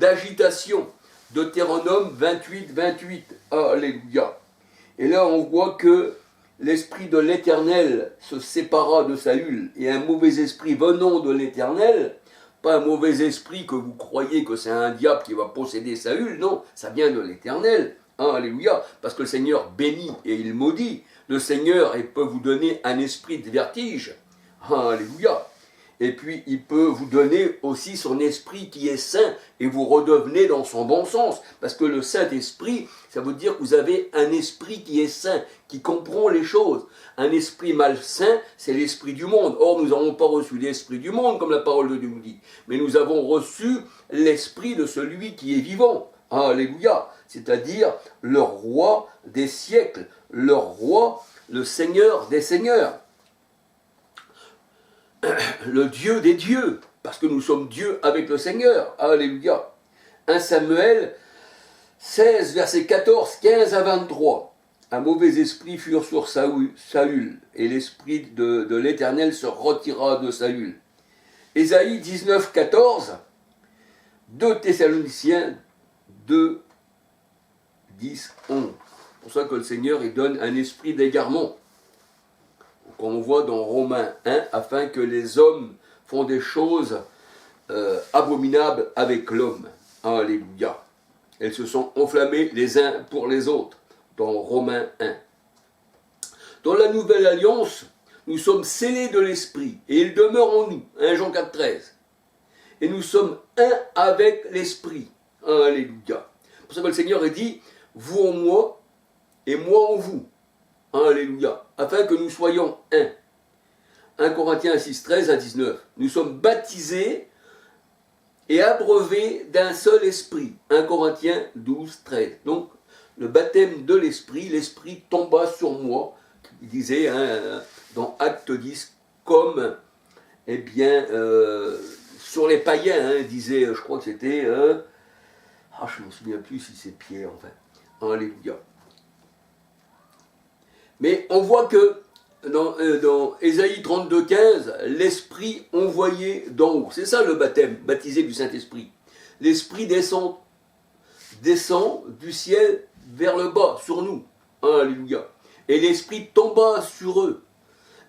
d'agitation. Deutéronome 28, 28. Alléluia. Et là, on voit que l'esprit de l'Éternel se sépara de Saül, et un mauvais esprit venant de l'Éternel, pas un mauvais esprit que vous croyez que c'est un diable qui va posséder Saül, non, ça vient de l'Éternel. Alléluia, parce que le Seigneur bénit et il maudit. Le Seigneur, il peut vous donner un esprit de vertige. Alléluia. Et puis, il peut vous donner aussi son esprit qui est saint, et vous redevenez dans son bon sens. Parce que le Saint-Esprit, ça veut dire que vous avez un esprit qui est saint, qui comprend les choses. Un esprit malsain, c'est l'esprit du monde. Or, nous n'avons pas reçu l'esprit du monde, comme la parole de Dieu nous dit. Mais nous avons reçu l'esprit de celui qui est vivant. Alléluia. C'est-à-dire le roi des siècles, le roi, le Seigneur des seigneurs. Le Dieu des dieux, parce que nous sommes Dieu avec le Seigneur. Alléluia. 1 Samuel 16, versets 14, 15 à 23. Un mauvais esprit fut sur Saül, et l'esprit de l'Éternel se retira de Saül. Ésaïe 19, 14. 2 Thessaloniciens 2, 10, 11. C'est pour ça que le Seigneur il donne un esprit d'égarement. Comme on voit dans Romains 1, afin que les hommes font des choses abominables avec l'homme. Alléluia. Elles se sont enflammées les uns pour les autres, dans Romains 1. Dans la nouvelle alliance, nous sommes scellés de l'Esprit, et il demeure en nous. 1 Jean 4, 13. Et nous sommes un avec l'Esprit. Alléluia. C'est pour ça que le Seigneur a dit, vous en moi, et moi en vous. Alléluia. Afin que nous soyons un. 1 Corinthiens 6, 13 à 19. Nous sommes baptisés et abreuvés d'un seul esprit. 1 Corinthiens 12, 13. Donc, le baptême de l'esprit tomba sur moi. Il disait dans Acte 10, comme, eh bien, sur les païens, il disait, je crois que c'était, je ne me souviens plus si c'est Pierre, enfin. Alléluia. Mais on voit que dans Ésaïe 32, 15, l'Esprit envoyé d'en haut. C'est ça le baptême, baptisé du Saint-Esprit. L'Esprit descend du ciel vers le bas, sur nous. Alléluia. Et l'Esprit tomba sur eux.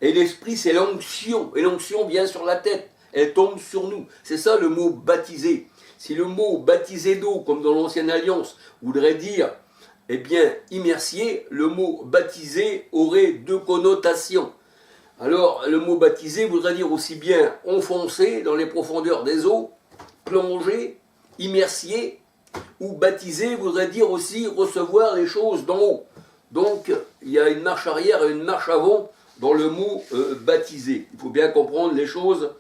Et l'Esprit, c'est l'onction. Et l'onction vient sur la tête. Elle tombe sur nous. C'est ça le mot baptisé. Si le mot baptisé d'eau, comme dans l'Ancienne Alliance, voudrait dire eh bien, immersier, le mot baptisé aurait deux connotations. Alors, le mot baptisé voudrait dire aussi bien enfoncer dans les profondeurs des eaux, plonger, immersier, ou baptiser voudrait dire aussi recevoir les choses d'en haut. Donc, il y a une marche arrière et une marche avant dans le mot baptiser. Il faut bien comprendre les choses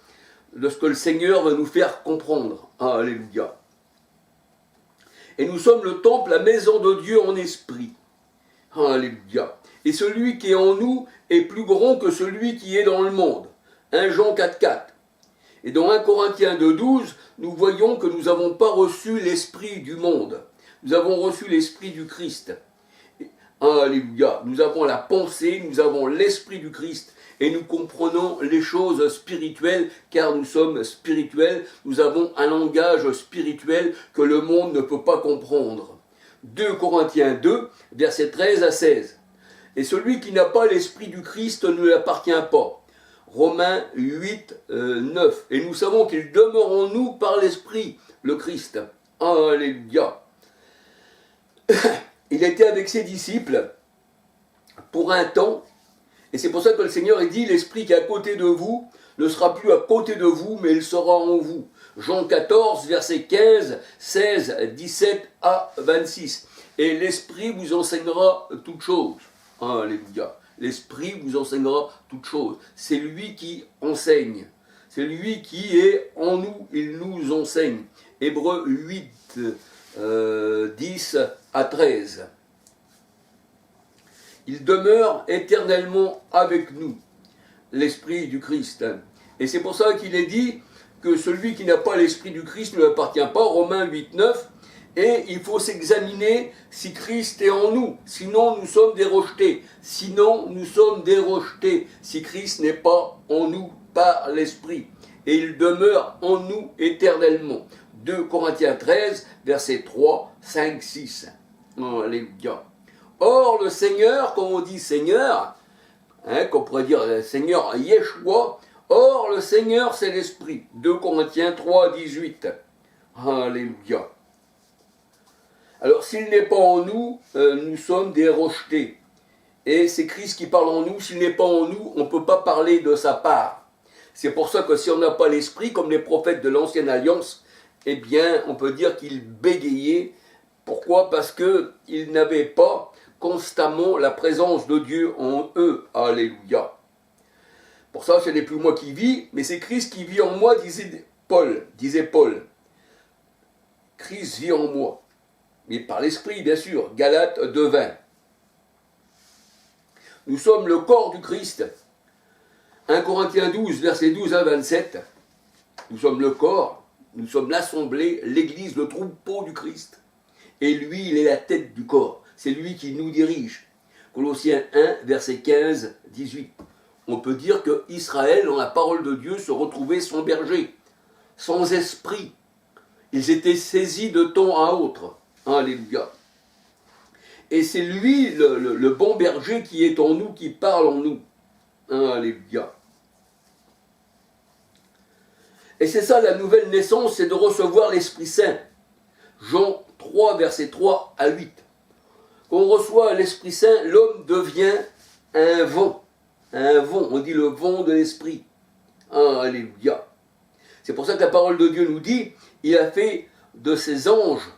de ce que le Seigneur veut nous faire comprendre. Ah, alléluia. Et nous sommes le temple, la maison de Dieu en esprit. Alléluia. Et celui qui est en nous est plus grand que celui qui est dans le monde. 1 Jean 4, 4. Et dans 1 Corinthiens 2, 12, nous voyons que nous n'avons pas reçu l'esprit du monde. Nous avons reçu l'esprit du Christ. Alléluia. Nous avons la pensée, nous avons l'esprit du Christ. Et nous comprenons les choses spirituelles, car nous sommes spirituels, nous avons un langage spirituel que le monde ne peut pas comprendre. 2 Corinthiens 2, versets 13 à 16. Et celui qui n'a pas l'esprit du Christ ne lui appartient pas. Romains 8, 9. Et nous savons qu'il demeure en nous par l'esprit, le Christ. Alléluia. Il était avec ses disciples pour un temps. Et c'est pour ça que le Seigneur a dit, l'esprit qui est à côté de vous ne sera plus à côté de vous, mais il sera en vous. Jean 14, versets 15, 16, 17 à 26. Et l'esprit vous enseignera toutes choses. Alléluia. L'esprit vous enseignera toutes choses. C'est lui qui enseigne. C'est lui qui est en nous, il nous enseigne. Hébreux 8, 10 à 13. Il demeure éternellement avec nous, l'Esprit du Christ. Et c'est pour ça qu'il est dit que celui qui n'a pas l'Esprit du Christ ne lui appartient pas, Romains 8, 9, et il faut s'examiner si Christ est en nous, sinon nous sommes des rejetés, sinon nous sommes des rejetés, si Christ n'est pas en nous par l'Esprit, et il demeure en nous éternellement. 2 Corinthiens 13, versets 3, 5, 6. Alléluia. Or, le Seigneur, quand on dit Seigneur, qu'on pourrait dire Seigneur Yeshua, or, le Seigneur, c'est l'Esprit. 2 Corinthiens 3, 18. Alléluia. Alors, s'il n'est pas en nous, nous sommes des rejetés. Et c'est Christ qui parle en nous. S'il n'est pas en nous, on ne peut pas parler de sa part. C'est pour ça que si on n'a pas l'Esprit, comme les prophètes de l'Ancienne Alliance, eh bien, on peut dire qu'ils bégayaient. Pourquoi? Parce qu'ils n'avaient pas constamment la présence de Dieu en eux. Alléluia. Pour ça, ce n'est plus moi qui vis, mais c'est Christ qui vit en moi, disait Paul. Christ vit en moi. Mais par l'Esprit, bien sûr. Galates 2:20. Nous sommes le corps du Christ. 1 Corinthiens 12, versets 12 à 27. Nous sommes le corps, nous sommes l'assemblée, l'église, le troupeau du Christ. Et lui, il est la tête du corps. C'est lui qui nous dirige. Colossiens 1, versets 15, 18. On peut dire que Israël, dans la parole de Dieu, se retrouvait sans berger, sans esprit. Ils étaient saisis de temps à autre. Alléluia. Et c'est lui, le bon berger qui est en nous, qui parle en nous. Alléluia. Et c'est ça la nouvelle naissance, c'est de recevoir l'Esprit Saint. Jean 3, versets 3 à 8. Quand on reçoit l'Esprit Saint, l'homme devient un vent. Un vent, on dit le vent de l'Esprit. Alléluia. C'est pour ça que la parole de Dieu nous dit, il a fait de ses anges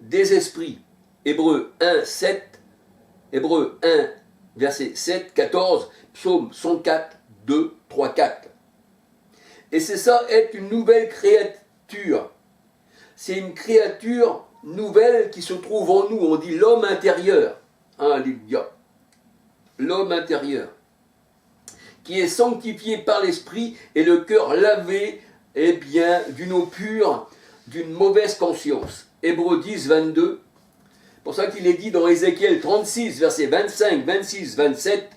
des esprits. Hébreux 1, 7, Hébreux 1, verset 7, 14, Psaume 104, 2, 3, 4. Et c'est ça, être une nouvelle créature. C'est une créature nouvelle qui se trouve en nous. On dit l'homme intérieur. Alléluia. L'homme intérieur. Qui est sanctifié par l'Esprit et le cœur lavé, eh bien, d'une eau pure, d'une mauvaise conscience. Hébreux 10, 22. C'est pour ça qu'il est dit dans Ézéchiel 36, versets 25, 26, 27.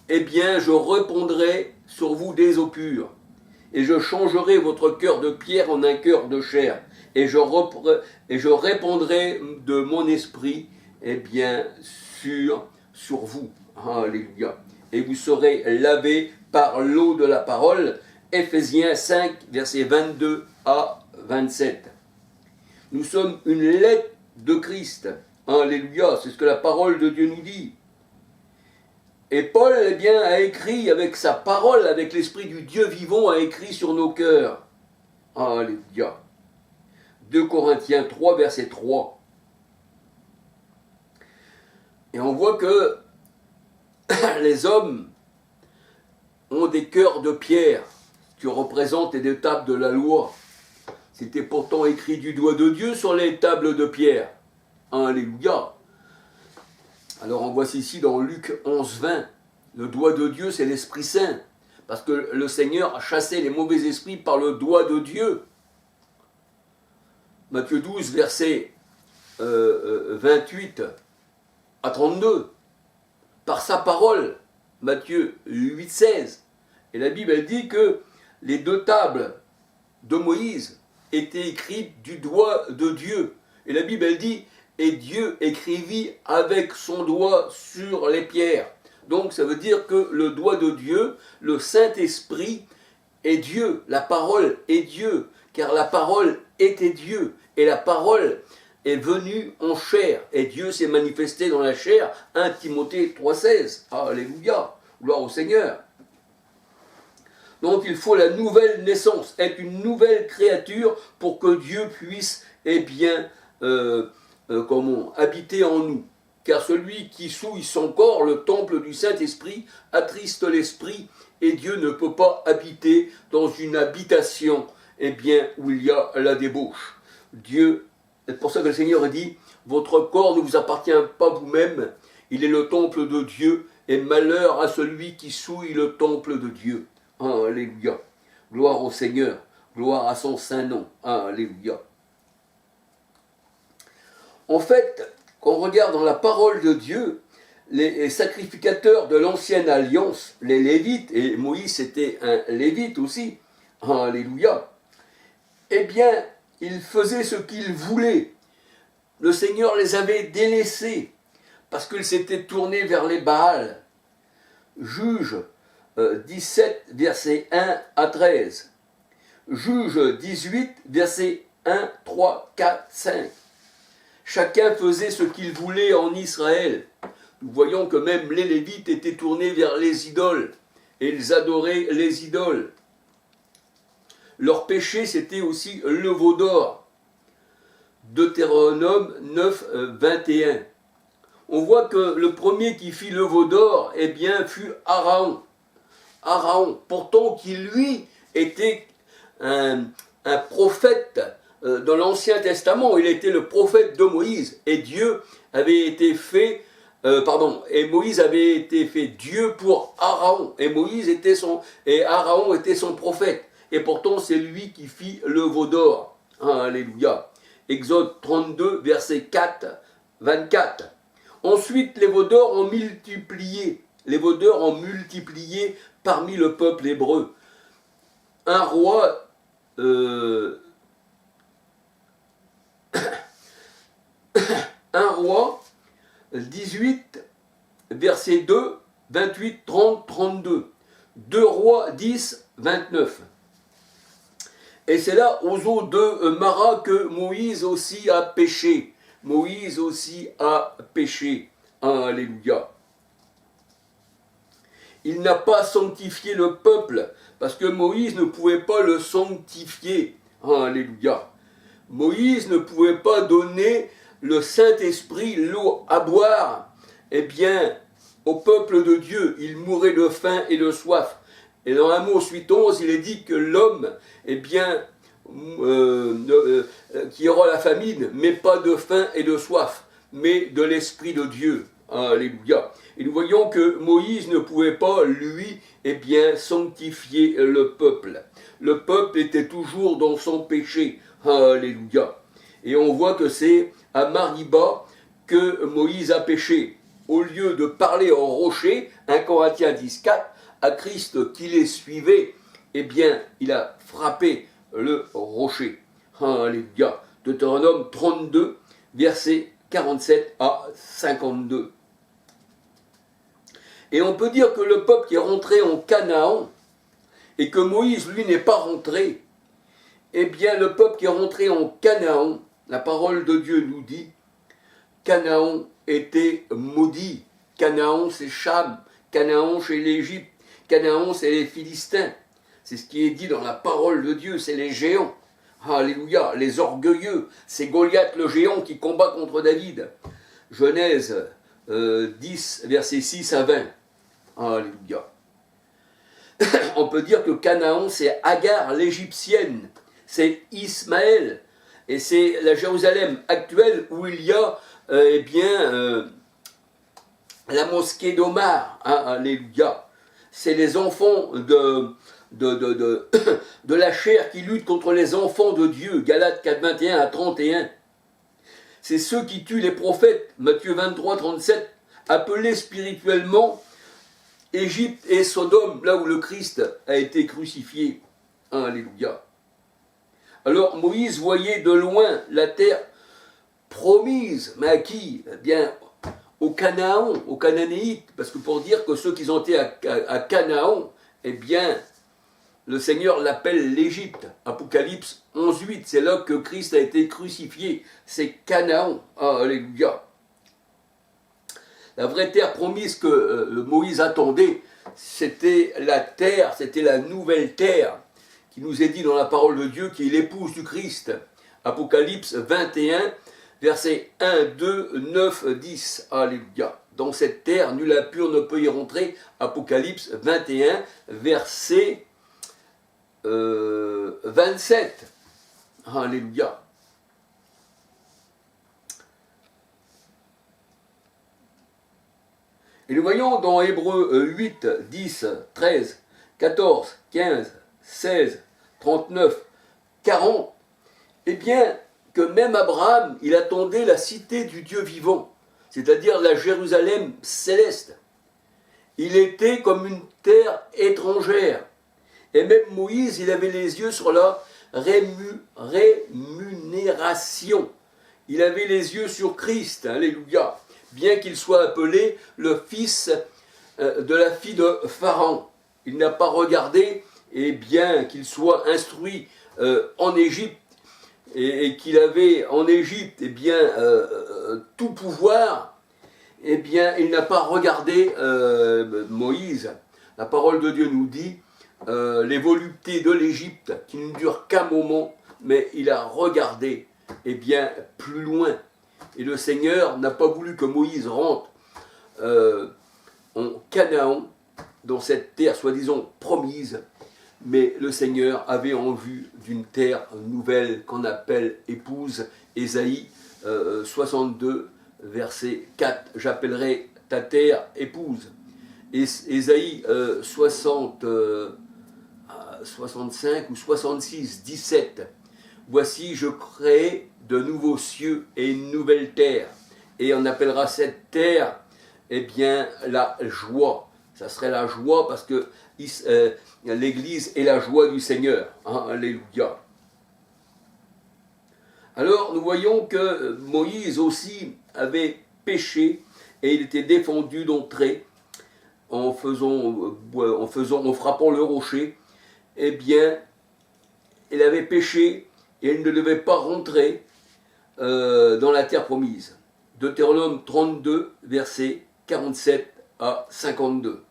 Eh bien, je répandrai sur vous des eaux pures. Et je changerai votre cœur de pierre en un cœur de chair. Et je répandrai de mon esprit, eh bien, sur vous. Alléluia. Et vous serez lavés par l'eau de la parole. Éphésiens 5, versets 22 à 27. Nous sommes une lettre de Christ. Alléluia. C'est ce que la parole de Dieu nous dit. Et Paul, eh bien, a écrit avec sa parole, avec l'esprit du Dieu vivant, a écrit sur nos cœurs. Alléluia. 2 Corinthiens 3, verset 3. Et on voit que les hommes ont des cœurs de pierre, qui représentent les tables de la loi. C'était pourtant écrit du doigt de Dieu sur les tables de pierre. Alléluia. Alors on voit ici dans Luc 11, 20, le doigt de Dieu c'est l'Esprit Saint, parce que le Seigneur a chassé les mauvais esprits par le doigt de Dieu. Matthieu 12, verset 28 à 32, par sa parole, Matthieu 8, 16. Et la Bible elle dit que les 2 tables de Moïse étaient écrites du doigt de Dieu. Et la Bible elle dit, et Dieu écrivit avec son doigt sur les pierres. Donc ça veut dire que le doigt de Dieu, le Saint-Esprit, est Dieu. La parole est Dieu, car la parole était Dieu. Et la parole est venue en chair. Et Dieu s'est manifesté dans la chair. 1 Timothée 3,16. Alléluia. Gloire au Seigneur. Donc il faut la nouvelle naissance, être une nouvelle créature pour que Dieu puisse, eh bien, habiter en nous. Car celui qui souille son corps, le temple du Saint-Esprit, attriste l'Esprit, et Dieu ne peut pas habiter dans une habitation, eh bien, où il y a la débauche. Dieu, c'est pour ça que le Seigneur a dit, votre corps ne vous appartient pas vous-même, il est le temple de Dieu, et malheur à celui qui souille le temple de Dieu. Alléluia. Gloire au Seigneur, gloire à son saint nom. Alléluia. En fait, quand on regarde dans la parole de Dieu, les sacrificateurs de l'ancienne alliance, les Lévites, et Moïse était un Lévite aussi, alléluia, eh bien, ils faisaient ce qu'ils voulaient. Le Seigneur les avait délaissés parce qu'ils s'étaient tournés vers les Baals. Juge 17, versets 1 à 13. Juge 18, versets 1, 3, 4, 5. Chacun faisait ce qu'il voulait en Israël. Nous voyons que même les Lévites étaient tournés vers les idoles et ils adoraient les idoles. Leur péché, c'était aussi le veau d'or. Deutéronome 9, 21. On voit que le premier qui fit le veau d'or, eh bien, fut Aaron. Aaron, pourtant qui lui était un prophète dans l'Ancien Testament, il était le prophète de Moïse, et Dieu avait été fait, et Moïse avait été fait Dieu pour Aaron, et Aaron était son prophète, et pourtant c'est lui qui fit le veau d'or. Alléluia. Exode 32, verset 4, 24. Ensuite, les veaux d'or ont multiplié. Les veaux d'or ont multiplié parmi le peuple hébreu. Un roi 18, verset 2, 28, 30, 32. 2 Rois 10, 29. Et c'est là, aux eaux de Mara, que Moïse aussi a péché. Moïse aussi a péché. Alléluia. Il n'a pas sanctifié le peuple, parce que Moïse ne pouvait pas le sanctifier. Alléluia. Moïse ne pouvait pas donner le Saint-Esprit, l'eau à boire, eh bien, au peuple de Dieu. Il mourait de faim et de soif. Et dans Amos 8.11, il est dit que l'homme, eh bien, qui aura la famine, mais pas de faim et de soif, mais de l'Esprit de Dieu. Alléluia. Et nous voyons que Moïse ne pouvait pas, lui, eh bien, sanctifier le peuple. Le peuple était toujours dans son péché. Alléluia. Et on voit que c'est à Mariba que Moïse a péché. Au lieu de parler au rocher, 1 Corinthiens 10.4, à Christ qui les suivait, eh bien, il a frappé le rocher. Alléluia. Deutéronome 32, versets 47 à 52. Et on peut dire que le peuple qui est rentré en Canaan, et que Moïse, lui, n'est pas rentré, eh bien, le peuple qui est rentré en Canaan, la parole de Dieu nous dit, Canaan était maudit. Canaan, c'est Cham. Canaan, c'est l'Égypte. Canaan, c'est les Philistins. C'est ce qui est dit dans la parole de Dieu, c'est les géants. Alléluia, les orgueilleux. C'est Goliath le géant qui combat contre David. Genèse 10, versets 6 à 20. Alléluia. On peut dire que Canaan, c'est Agar l'égyptienne. C'est Ismaël. Et c'est la Jérusalem actuelle où il y a, la mosquée d'Omar. Alléluia. C'est les enfants de la chair qui luttent contre les enfants de Dieu. Galates 4, 21 à 31. C'est ceux qui tuent les prophètes. Matthieu 23, 37. Appelés spirituellement Égypte et Sodome, là où le Christ a été crucifié. Alléluia. Alors Moïse voyait de loin la terre promise, mais à qui? Eh bien, au Canaan, aux Cananéites, parce que pour dire que ceux qui ont été à Canaan, eh bien, le Seigneur l'appelle l'Égypte. Apocalypse 11.8, c'est là que Christ a été crucifié. C'est Canaan. Alléluia. La vraie terre promise que Moïse attendait, c'était la terre, c'était la nouvelle terre, qui nous est dit dans la parole de Dieu, qui est l'épouse du Christ. Apocalypse 21, versets 1, 2, 9, 10. Alléluia. Dans cette terre, nul impur ne peut y rentrer. Apocalypse 21, verset 27. Alléluia. Et nous voyons dans Hébreux 8, 10, 13, 14, 15, 16, 39, 40, eh bien, que même Abraham, il attendait la cité du Dieu vivant, c'est-à-dire la Jérusalem céleste. Il était comme une terre étrangère. Et même Moïse, il avait les yeux sur la rémunération. Il avait les yeux sur Christ, alléluia, bien qu'il soit appelé le fils de la fille de Pharaon. Il n'a pas regardé, et bien qu'il soit instruit en Égypte, et qu'il avait en Égypte tout pouvoir, eh bien il n'a pas regardé Moïse. La parole de Dieu nous dit les voluptés de l'Égypte qui ne durent qu'un moment, mais il a regardé plus loin. Et le Seigneur n'a pas voulu que Moïse rentre en Canaan, dans cette terre soi-disant promise, mais le Seigneur avait en vue d'une terre nouvelle qu'on appelle épouse. Ésaïe 62, verset 4, j'appellerai ta terre épouse. Ésaïe 65 ou 66, 17, voici je crée de nouveaux cieux et une nouvelle terre, et on appellera cette terre la joie. Ça serait la joie parce que l'Église est la joie du Seigneur. Hein, alléluia. Alors nous voyons que Moïse aussi avait péché et il était défendu d'entrer en frappant le rocher. Eh bien, il avait péché et il ne devait pas rentrer dans la terre promise. Deutéronome 32, versets 47 à 52.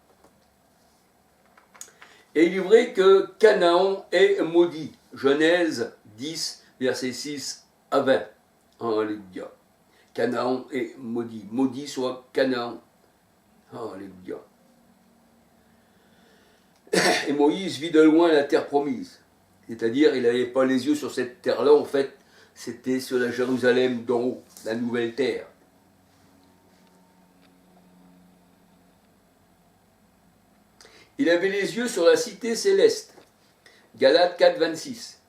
Et il est vrai que Canaan est maudit. Genèse 10, versets 6 à 20. Alléluia. Canaan est maudit. Maudit soit Canaan. Alléluia. Et Moïse vit de loin la terre promise. C'est-à-dire, il n'avait pas les yeux sur cette terre-là, en fait, c'était sur la Jérusalem d'en haut, la nouvelle terre. Il avait les yeux sur la cité céleste. Galates 4, 26.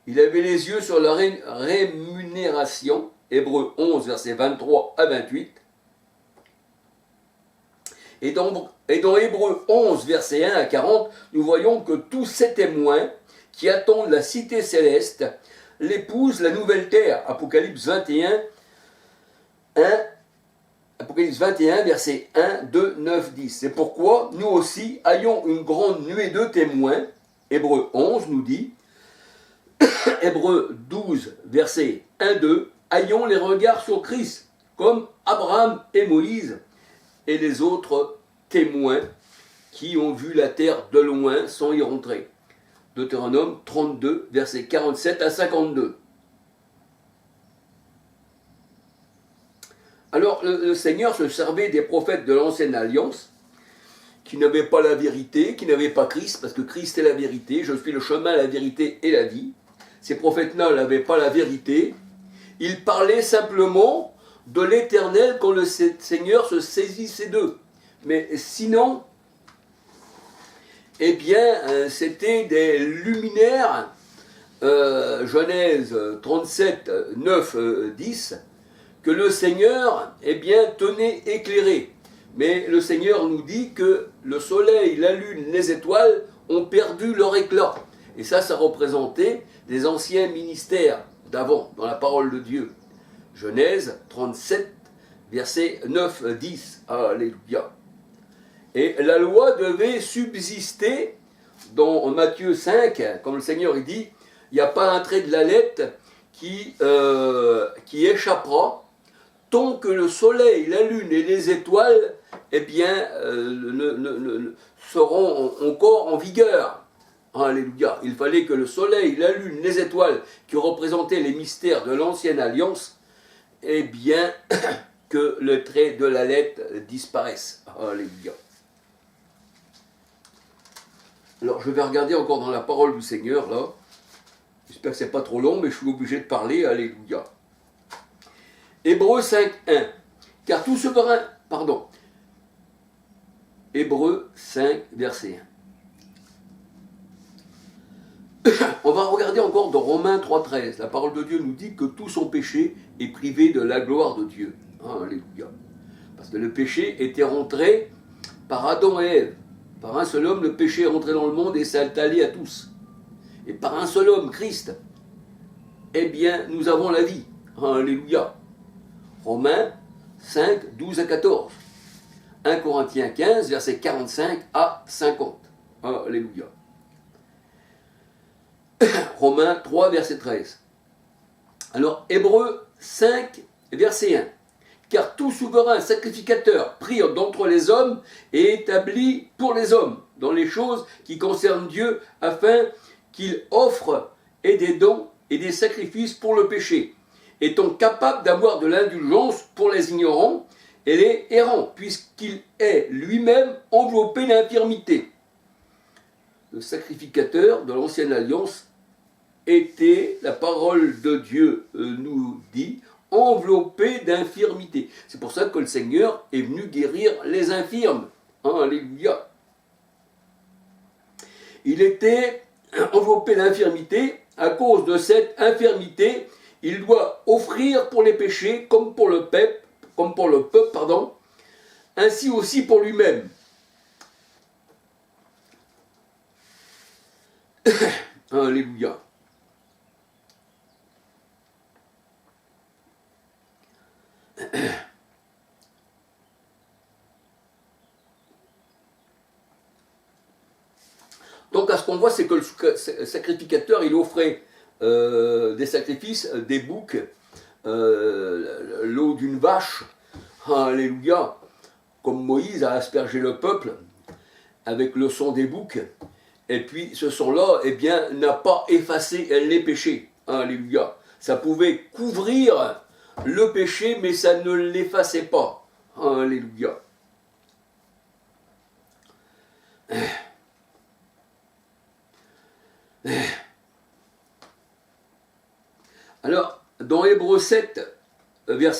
Il avait les yeux sur la rémunération. Hébreux 11, versets 23 à 28. Et dans Hébreux 11, versets 1 à 40, nous voyons que tous ces témoins qui attendent la cité céleste l'épousent la nouvelle terre. Apocalypse 21, 1. Apocalypse 21, versets 1, 2, 9, 10. C'est pourquoi nous aussi ayons une grande nuée de témoins. Hébreux 11 nous dit, Hébreux 12, versets 1, 2, ayons les regards sur Christ, comme Abraham et Moïse, et les autres témoins qui ont vu la terre de loin sans y rentrer. Deutéronome 32, versets 47 à 52. Alors le Seigneur se servait des prophètes de l'ancienne alliance qui n'avaient pas la vérité, qui n'avaient pas Christ, parce que Christ est la vérité, je suis le chemin, la vérité et la vie. Ces prophètes-là n'avaient pas la vérité, ils parlaient simplement de l'éternel quand le Seigneur se saisissait d'eux. Mais sinon, c'était des luminaires, Genèse 37, 9, 10, que le Seigneur, tenait éclairé. Mais le Seigneur nous dit que le soleil, la lune, les étoiles ont perdu leur éclat. Et ça représentait les anciens ministères d'avant, dans la parole de Dieu. Genèse 37, versets 9, 10. Alléluia. Et la loi devait subsister dans Matthieu 5, comme le Seigneur il dit, il n'y a pas un trait de la lettre qui échappera tant que le soleil, la lune et les étoiles seront encore en vigueur. Alléluia. Il fallait que le soleil, la lune, les étoiles qui représentaient les mystères de l'ancienne alliance, que le trait de la lettre disparaisse. Alléluia. Alors je vais regarder encore dans la parole du Seigneur là. J'espère que c'est pas trop long, mais je suis obligé de parler. Alléluia. Hébreux 5, 1. Car tout souverain, Hébreux 5, verset 1. On va regarder encore dans Romains 3, 13. La parole de Dieu nous dit que tout son péché est privé de la gloire de Dieu. Alléluia. Parce que le péché était rentré par Adam et Ève. Par un seul homme, le péché est rentré dans le monde et s'est étalé à tous. et par un seul homme, Christ, eh bien, nous avons la vie. Alléluia. Romains 5, 12 à 14. 1 Corinthiens 15, versets 45 à 50. Alléluia. Romains 3, verset 13. Alors, Hébreux 5, verset 1. Car tout souverain sacrificateur pris d'entre les hommes est établi pour les hommes, dans les choses qui concernent Dieu, afin qu'il offre et des dons et des sacrifices pour le péché, étant capable d'avoir de l'indulgence pour les ignorants et les errants, puisqu'il est lui-même enveloppé d'infirmité. Le sacrificateur de l'ancienne alliance était, la parole de Dieu nous dit, enveloppé d'infirmité. C'est pour ça que le Seigneur est venu guérir les infirmes. Alléluia. Il était enveloppé d'infirmité. À cause de cette infirmité, il doit offrir pour les péchés comme pour le peuple, ainsi aussi pour lui-même. Alléluia. Donc, à ce qu'on voit, c'est que le sacrificateur, il offrait des sacrifices, des boucs, l'eau d'une vache, alléluia, comme Moïse a aspergé le peuple avec le sang des boucs, et puis ce sang-là, eh bien, n'a pas effacé les péchés, alléluia. Ça pouvait couvrir le péché, mais ça ne l'effaçait pas, alléluia. Alors, dans Hébreux 7, verset